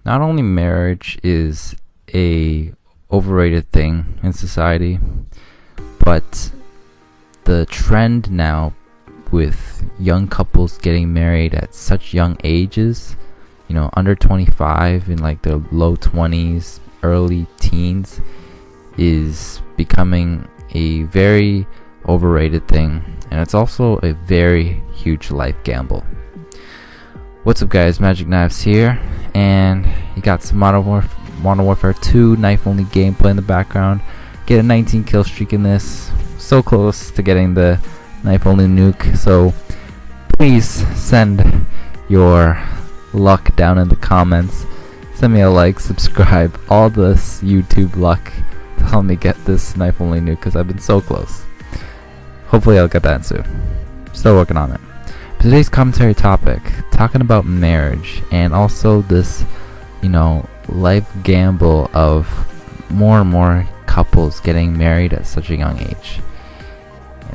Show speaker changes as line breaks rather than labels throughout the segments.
not only marriage is a overrated thing in society, but the trend now with young couples getting married at such young ages, under 25, in like their low 20s, early teens, is becoming a very overrated thing, and it's also a very huge life gamble. What's up, guys? Magic Knives here, and you got some Modern Warfare 2 knife only gameplay in the background. Get a 19 kill streak in this, so close to getting the knife only nuke. So please send your luck down in the comments. Send me a like, subscribe, all this YouTube luck to help me get this knife only nuke, because I've been so close. Hopefully I'll get that soon. Still working on it. Today's commentary topic, talking about marriage and also this, life gamble of more and more couples getting married at such a young age.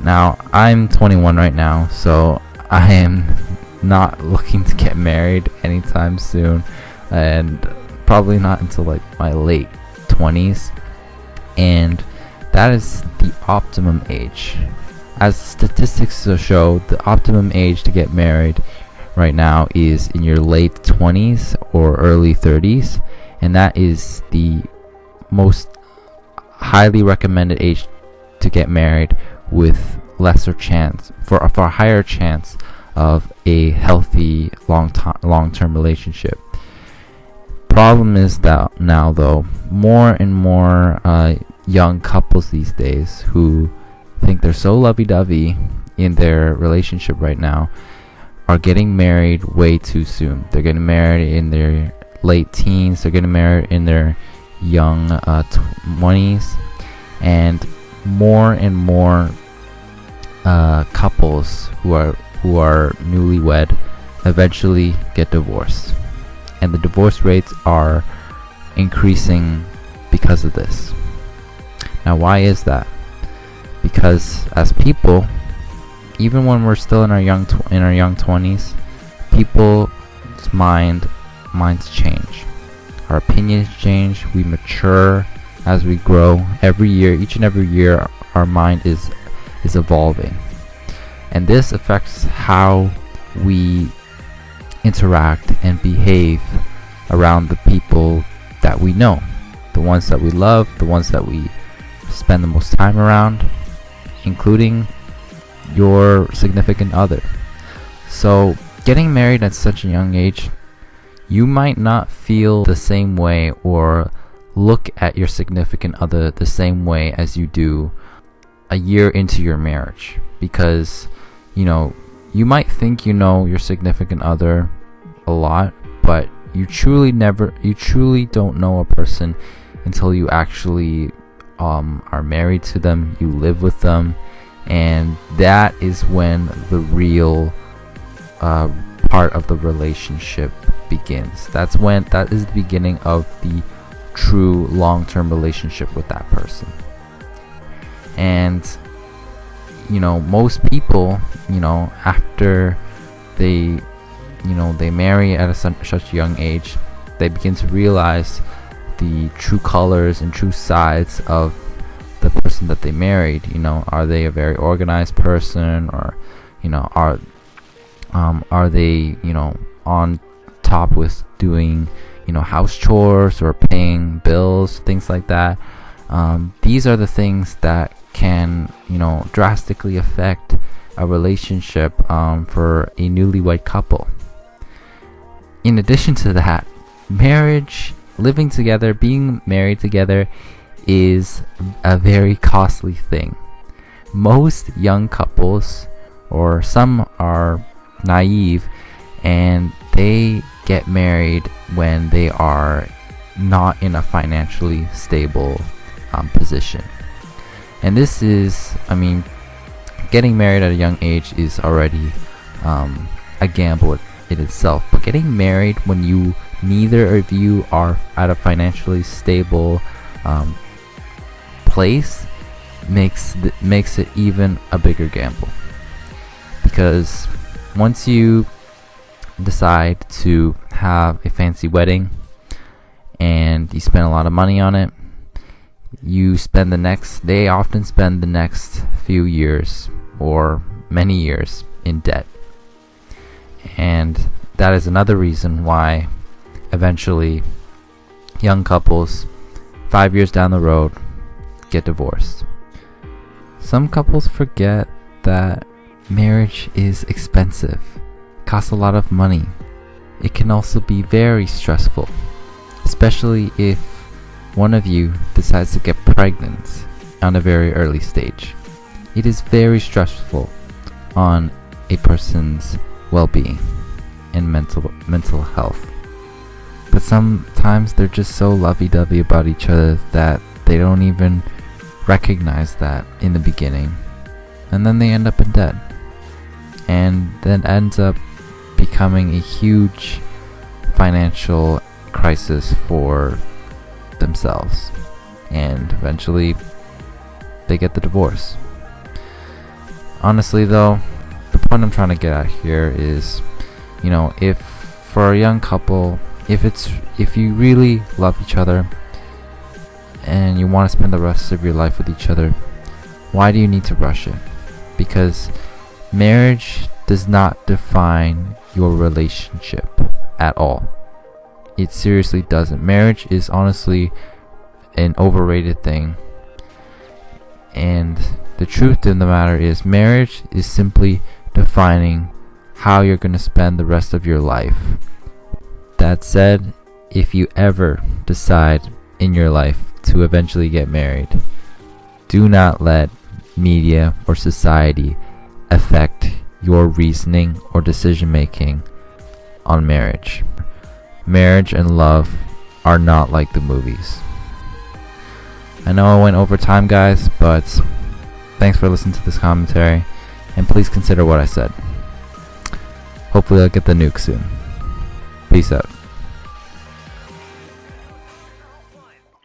Now, I'm 21 right now, so I am not looking to get married anytime soon, and probably not until like my late 20s, and that is the optimum age. As statistics show, the optimum age to get married right now is in your late 20s or early 30s, and that is the most highly recommended age to get married, with lesser chance for a higher chance of a healthy long-term relationship. Problem is that now, though, more and more young couples these days who think they're so lovey-dovey in their relationship right now are getting married way too soon. They're getting married in their late teens, they're getting married in their young 20s, and more couples who are newlywed eventually get divorced, and the divorce rates are increasing because of this. Now, why is that? Because as people, even when we're still in our young 20s, people's minds change. Our opinions change. We mature as we grow. Every year, each and every year, our mind is evolving, and this affects how we interact and behave around the people that we know, the ones that we love, the ones that we spend the most time around, including your significant other. So getting married at such a young age, you might not feel the same way or look at your significant other the same way as you do a year into your marriage, because you might think your significant other a lot, but you truly don't know a person until you actually are married to them, you live with them, and that is when the real part of the relationship begins. That is the beginning of the true long-term relationship with that person. And most people, after they marry at such a young age, they begin to realize the true colors and true sides of the person that they married. Are they a very organized person, or are they on top with doing house chores or paying bills, things like that. These are the things that can drastically affect a relationship for a newlywed couple. In addition to that, marriage, living together, being married together, is a very costly thing. Most young couples, or some, are naive and they get married when they are not in a financially stable position. And this is, getting married at a young age is already a gamble in itself, but getting married when neither of you are at a financially stable place makes it even a bigger gamble, because once you decide to have a fancy wedding, and you spend a lot of money on it, they often spend the next few years or many years in debt. And that is another reason why eventually young couples 5 years down the road get divorced. Some couples forget that marriage is expensive, costs a lot of money. It can also be very stressful, especially if one of you decides to get pregnant on a very early stage. It is very stressful on a person's well-being and mental health. But sometimes they're just so lovey-dovey about each other that they don't even recognize that in the beginning, and then they end up in debt, and that ends up becoming a huge financial crisis for themselves, and eventually they get the divorce. Honestly though, the point I'm trying to get at here is, if for a young couple, if you really love each other and you want to spend the rest of your life with each other, why do you need to rush it? Because marriage does not define your relationship at all. It seriously doesn't. Marriage is honestly an overrated thing. And the truth of the matter is, marriage is simply defining how you're going to spend the rest of your life. That said, if you ever decide in your life to eventually get married, do not let media or society affect your reasoning or decision making on marriage. Marriage and love are not like the movies. I know I went over time, guys, but thanks for listening to this commentary, and please consider what I said. Hopefully I'll get the nuke soon. Peace out.